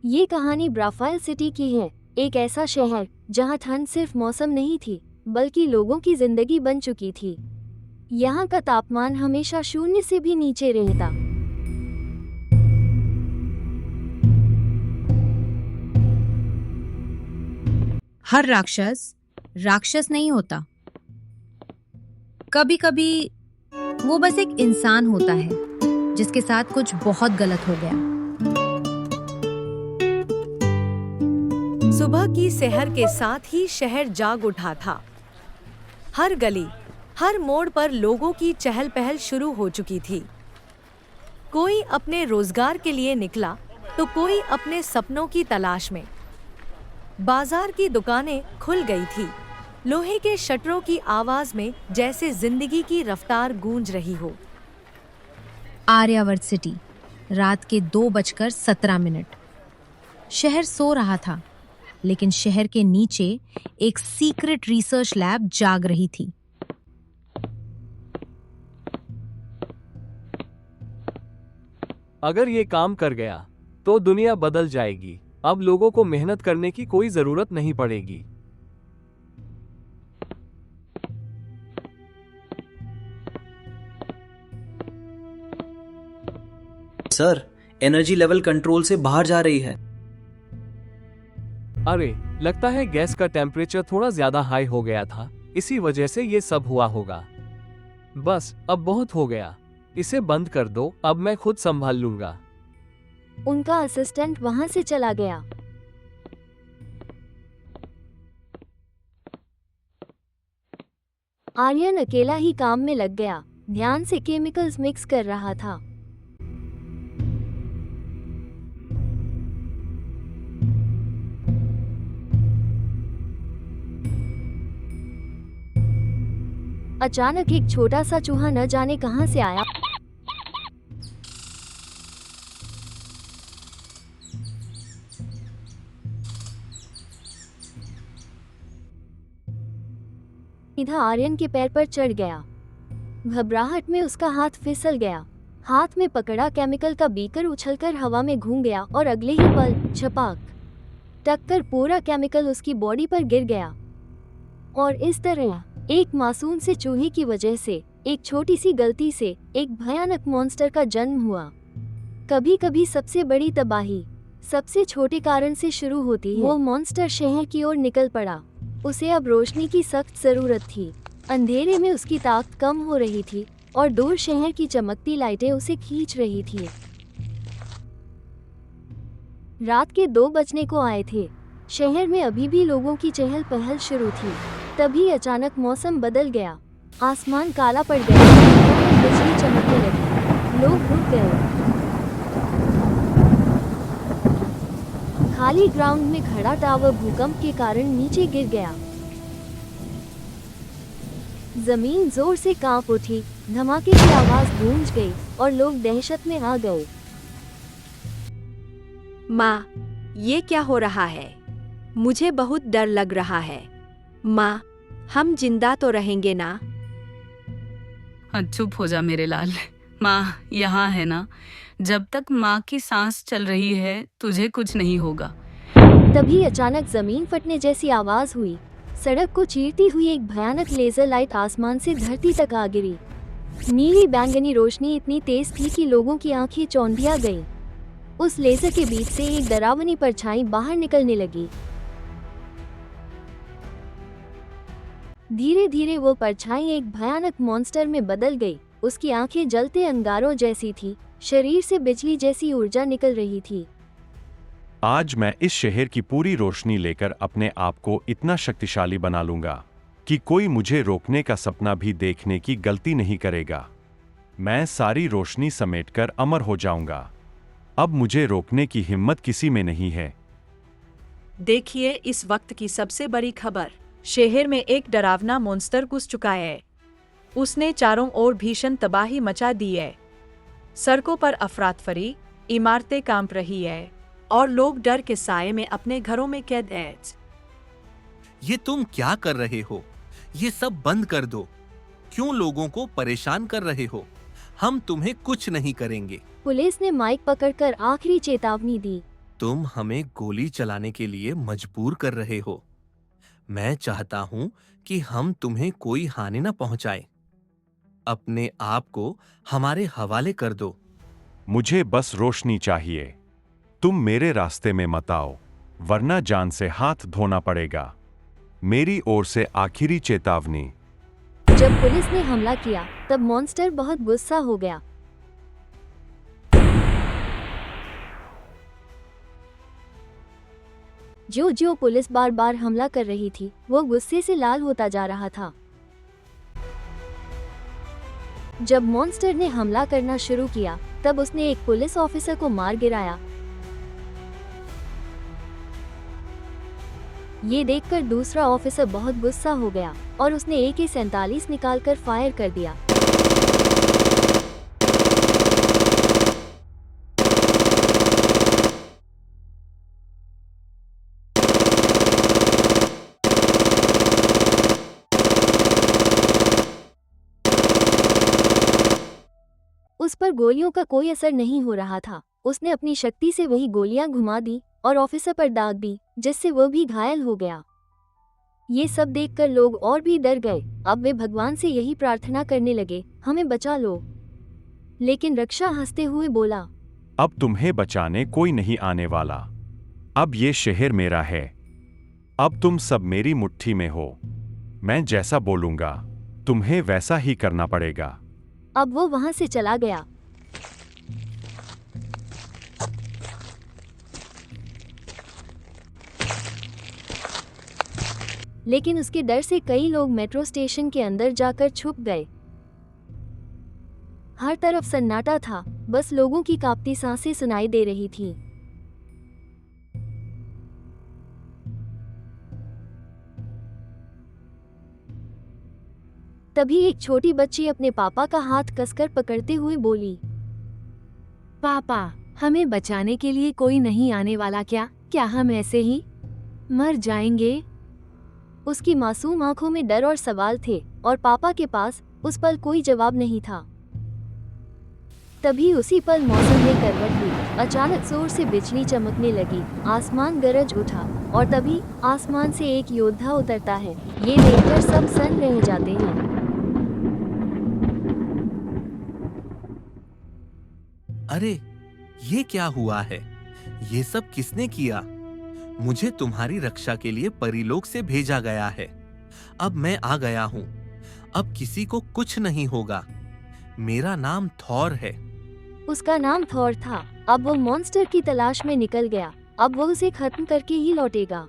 ये कहानी ब्राफाइल सिटी की है, एक ऐसा शहर जहां ठंड सिर्फ मौसम नहीं थी बल्कि लोगों की जिंदगी बन चुकी थी। यहाँ का तापमान हमेशा 0 से भी नीचे रहता। हर राक्षस राक्षस नहीं होता। कभी कभी वो बस एक इंसान होता है जिसके साथ कुछ बहुत गलत हो गया। सुबह की सहर के साथ ही शहर जाग उठा था। हर गली, हर मोड़ पर लोगों की चहल पहल शुरू हो चुकी थी। कोई अपने रोजगार के लिए निकला तो कोई अपने सपनों की तलाश में। बाजार की दुकानें खुल गई थी, लोहे के शटरों की आवाज में जैसे जिंदगी की रफ्तार गूंज रही हो। आर्यावर्त सिटी, रात के 2:17। शहर सो रहा था, लेकिन शहर के नीचे एक सीक्रेट रिसर्च लैब जाग रही थी। अगर ये काम कर गया तो दुनिया बदल जाएगी। अब लोगों को मेहनत करने की कोई जरूरत नहीं पड़ेगी। सर, एनर्जी लेवल कंट्रोल से बाहर जा रही है। अरे, लगता है गैस का टेम्परेचर थोड़ा ज्यादा हाई हो गया था, इसी वजह से ये सब हुआ होगा। बस अब बहुत हो गया, इसे बंद कर दो, अब मैं खुद संभाल लूंगा। उनका असिस्टेंट वहां से चला गया। आर्यन अकेला ही काम में लग गया, ध्यान से केमिकल्स मिक्स कर रहा था। अचानक एक छोटा सा चूहा न जाने कहां से आया। सीधा आर्यन के पैर पर चढ़ गया। घबराहट में उसका हाथ फिसल गया। हाथ में पकड़ा केमिकल का बीकर उछलकर हवा में घूम गया और अगले ही पल छपाक टक्कर पूरा केमिकल उसकी बॉडी पर गिर गया। और इस तरह एक मासूम से चूहे की वजह से, एक छोटी सी गलती से एक भयानक मॉन्स्टर का जन्म हुआ। कभी कभी सबसे बड़ी तबाही सबसे छोटे कारण से शुरू होती है। वो मॉन्स्टर शहर की ओर निकल पड़ा। उसे अब रोशनी की सख्त जरूरत थी। अंधेरे में उसकी ताकत कम हो रही थी और दूर शहर की चमकती लाइटें उसे खींच रही थी। रात के 2 बजने को आए थे। शहर में अभी भी लोगों की चहल पहल शुरू थी। तभी अचानक मौसम बदल गया। आसमान काला पड़ गया, बिजली चमकने लगी। लोग रुक गए। खाली ग्राउंड में खड़ा टावर भूकंप के कारण नीचे गिर गया। जमीन जोर से कांप उठी, धमाके की आवाज गूंज गई और लोग दहशत में आ गए। माँ, ये क्या हो रहा है? मुझे बहुत डर लग रहा है। माँ, हम जिंदा तो रहेंगे ना? चुप हो जा मेरे लाल। माँ यहाँ है ना? जब तक माँ की सांस चल रही है तुझे कुछ नहीं होगा। तभी अचानक जमीन फटने जैसी आवाज हुई। सड़क को चीरती हुई एक भयानक लेजर लाइट आसमान से धरती तक आ गिरी। नीली बैंगनी रोशनी इतनी तेज थी कि लोगों की आंखें चौंधिया गईं। उस लेजर के बीच से एक डरावनी परछाई बाहर निकलने लगी। धीरे धीरे वो परछाई एक भयानक मॉन्स्टर में बदल गई। उसकी आंखें जलते अंगारों जैसी थी, शरीर से बिजली जैसी ऊर्जा निकल रही थी। आज मैं इस शहर की पूरी रोशनी लेकर अपने आप को इतना शक्तिशाली बना लूंगा कि कोई मुझे रोकने का सपना भी देखने की गलती नहीं करेगा। मैं सारी रोशनी समेटकर अमर हो जाऊंगा। अब मुझे रोकने की हिम्मत किसी में नहीं है। देखिए इस वक्त की सबसे बड़ी खबर। शहर में एक डरावना मॉन्स्टर घुस चुका है। उसने चारों ओर भीषण तबाही मचा दी है। सड़कों पर अफरातफरी, इमारतें कांप रही है और लोग डर के साए में अपने घरों में कैद हैं। ये तुम क्या कर रहे हो? ये सब बंद कर दो। क्यों लोगों को परेशान कर रहे हो? हम तुम्हें कुछ नहीं करेंगे। पुलिस ने माइक पकड़कर आखिरी चेतावनी दी। तुम हमें गोली चलाने के लिए मजबूर कर रहे हो। मैं चाहता हूं कि हम तुम्हें कोई हानि न पहुंचाएं। अपने आप को हमारे हवाले कर दो। मुझे बस रोशनी चाहिए। तुम मेरे रास्ते में मत आओ, वरना जान से हाथ धोना पड़ेगा। मेरी ओर से आखिरी चेतावनी। जब पुलिस ने हमला किया तब मॉन्स्टर बहुत गुस्सा हो गया। जो पुलिस बार बार हमला कर रही थी वो गुस्से से लाल होता जा रहा था। जब मॉन्स्टर ने हमला करना शुरू किया तब उसने एक पुलिस ऑफिसर को मार गिराया। ये देखकर दूसरा ऑफिसर बहुत गुस्सा हो गया और उसने AK-47 निकालकर फायर कर दिया। उस पर गोलियों का कोई असर नहीं हो रहा था। उसने अपनी शक्ति से वही गोलियां घुमा दी और ऑफिसर पर दाग दी, जिससे वो भी घायल हो गया। ये सब देखकर लोग और भी डर गए। अब वे भगवान से यही प्रार्थना करने लगे, हमें बचा लो। लेकिन रक्षा हंसते हुए बोला, अब तुम्हें बचाने कोई नहीं आने वाला। अब ये शहर मेरा है। अब तुम सब मेरी मुट्ठी में हो। मैं जैसा बोलूंगा तुम्हें वैसा ही करना पड़ेगा। अब वो वहां से चला गया। लेकिन उसके डर से कई लोग मेट्रो स्टेशन के अंदर जाकर छुप गए। हर तरफ सन्नाटा था, बस लोगों की कांपती सांसें सुनाई दे रही थीं। तभी एक छोटी बच्ची अपने पापा का हाथ कसकर पकड़ते हुए बोली, पापा, हमें बचाने के लिए कोई नहीं आने वाला क्या? क्या हम ऐसे ही मर जाएंगे? उसकी मासूम आंखों में डर और सवाल थे और पापा के पास उस पल कोई जवाब नहीं था। तभी उसी पल मौसम में करवट ली। अचानक जोर से बिजली चमकने लगी, आसमान गरज उठा और तभी आसमान से एक योद्धा उतरता है। ये देखकर सब सन्न रह जाते हैं। अरे, ये क्या हुआ है? ये सब किसने किया? मुझे तुम्हारी रक्षा के लिए परीलोक से भेजा गया है। अब मैं आ गया हूँ। अब किसी को कुछ नहीं होगा। मेरा नाम थॉर है। उसका नाम थॉर था। अब वो मॉन्स्टर की तलाश में निकल गया। अब वो उसे खत्म करके ही लौटेगा।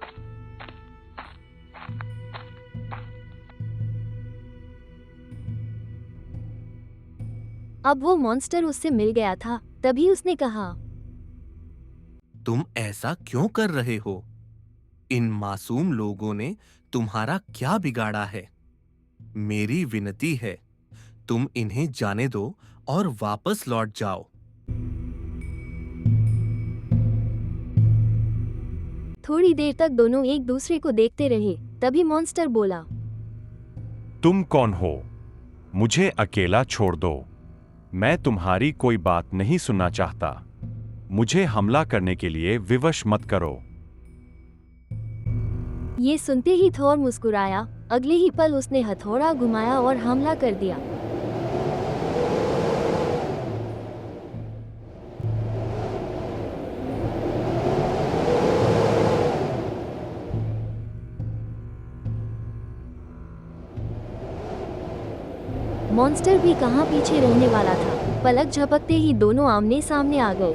अब वो मॉन्स्टर उससे मिल गया था। तभी उसने कहा, तुम ऐसा क्यों कर रहे हो? इन मासूम लोगों ने तुम्हारा क्या बिगाड़ा है? मेरी विनती है, तुम इन्हें जाने दो और वापस लौट जाओ। थोड़ी देर तक दोनों एक दूसरे को देखते रहे। तभी मॉन्स्टर बोला, तुम कौन हो? मुझे अकेला छोड़ दो। मैं तुम्हारी कोई बात नहीं सुनना चाहता। मुझे हमला करने के लिए विवश मत करो। ये सुनते ही थॉर मुस्कुराया। अगले ही पल उसने हथौड़ा घुमाया और हमला कर दिया। मॉन्स्टर भी कहां पीछे रहने वाला था। पलक झपकते ही दोनों आमने सामने आ गए।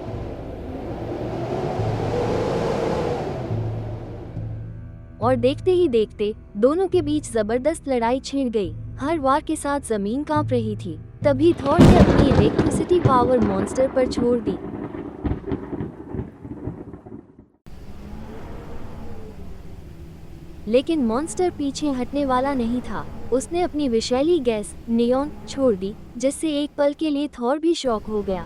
और देखते ही देखते दोनों के बीच जबरदस्त लड़ाई छिड़ गई। हर वार के साथ जमीन कांप रही थी। तभी थॉर ने अपनी इलेक्ट्रिसिटी पावर मॉन्स्टर पर छोड़ दी। लेकिन मॉन्स्टर पीछे हटने वाला नहीं था। उसने अपनी विषैली गैस नियॉन छोड़ दी, जिससे एक पल के लिए थॉर भी शॉक हो गया।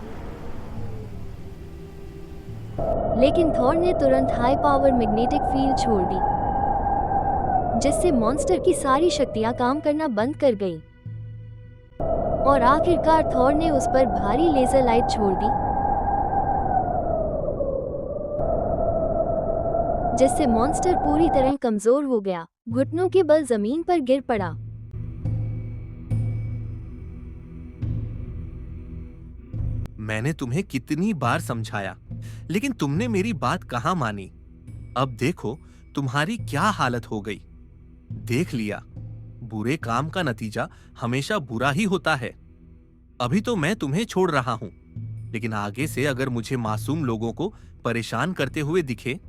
लेकिन थॉर ने तुरंत हाई पावर मैग्नेटिक फील्ड छोड़ दी, जिससे मॉन्स्टर की सारी शक्तियां काम करना बंद कर गईं। और आखिरकार थॉर ने उस पर भारी लेजर लाइट छोड़ दी। जिससे मॉन्स्टर पूरी तरह कमजोर हो गया, घुटनों के बल जमीन पर गिर पड़ा। मैंने तुम्हें कितनी बार समझाया, लेकिन तुमने मेरी बात कहाँ मानी। अब देखो तुम्हारी क्या हालत हो गई। देख लिया, बुरे काम का नतीजा हमेशा बुरा ही होता है। अभी तो मैं तुम्हें छोड़ रहा हूं, लेकिन आगे से अगर मुझे मासूम लोगों को परेशान करते हुए दिखे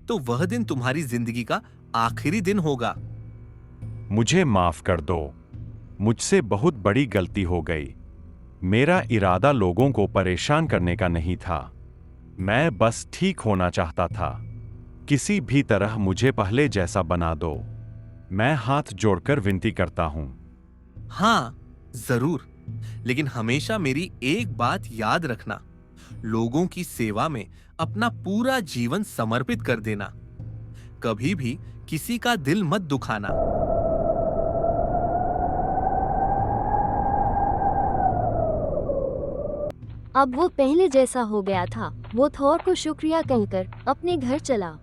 तो वह दिन तुम्हारी जिंदगी का आखिरी दिन होगा। मुझे माफ कर दो, मुझसे बहुत बड़ी गलती हो गई। मेरा इरादा लोगों को परेशान करने का नहीं था, मैं बस ठीक होना चाहता था। किसी भी तरह मुझे पहले जैसा बना दो। मैं हाथ जोड़कर विनती करता हूं। हाँ जरूर, लेकिन हमेशा मेरी एक बात याद रखना, लोगों की सेवा में अपना पूरा जीवन समर्पित कर देना। कभी भी किसी का दिल मत दुखाना। अब वो पहले जैसा हो गया था। वो थॉर को शुक्रिया कहकर अपने घर चला।